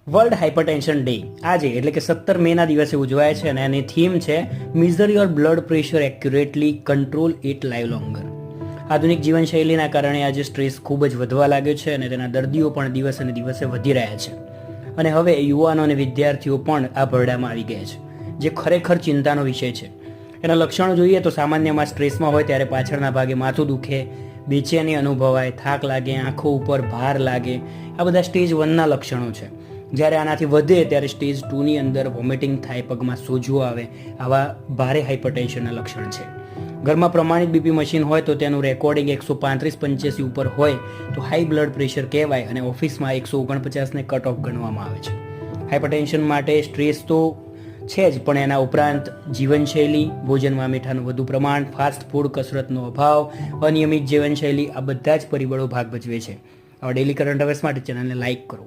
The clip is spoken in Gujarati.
વર્લ્ડ હાઇપરટેન્શન ડે આજે એટલે કે 17 મેના દિવસે ઉજવાય છે અને એની થીમ છે measure your blood pressure accurately control it live longer. આધુનિક જીવનશૈલીના કારણે આજે સ્ટ્રેસ ખૂબ જ વધવા લાગ્યો છે અને તેના દર્દીઓ પણ દિવસે ને દિવસે વધી રહ્યા છે અને હવે યુવાનો અને વિદ્યાર્થીઓ પણ આ ભરડામાં આવી ગયા છે, જે ખરેખર ચિંતાનો વિષય છે. એના લક્ષણો જોઈએ તો સામાન્યમાં સ્ટ્રેસમાં હોય ત્યારે પાછળના ભાગે માથું દુખે, બેચેની અનુભવાય, થાક લાગે, આંખો ઉપર ભાર લાગે. આ બધા સ્ટેજ 1ના લક્ષણો છે. જ્યારે આનાથી વધે ત્યારે સ્ટેજ 2ની અંદર વોમિટિંગ થાય, પગમાં સોજો આવે, આવા ભારે હાઇપરટેન્શનના લક્ષણ છે. ઘરમાં પ્રમાણિત બીપી મશીન હોય તો તેનું રેકોર્ડિંગ 135-85 ઉપર હોય તો હાઈ બ્લડ પ્રેશર કહેવાય અને ઓફિસમાં 149ને કટ ઓફ ગણવામાં આવે છે. હાઇપરટેન્શન માટે સ્ટ્રેસ તો છે જ, પણ એના ઉપરાંત જીવનશૈલી, ભોજનમાં મીઠાનું વધુ પ્રમાણ, ફાસ્ટ ફૂડ, કસરતનો અભાવ, અનિયમિત જીવનશૈલી, આ બધા જ પરિબળો ભાગ ભજવે છે. આવા ડેલી કરંટ અફેર્સ માટે ચેનલને લાઇક કરો.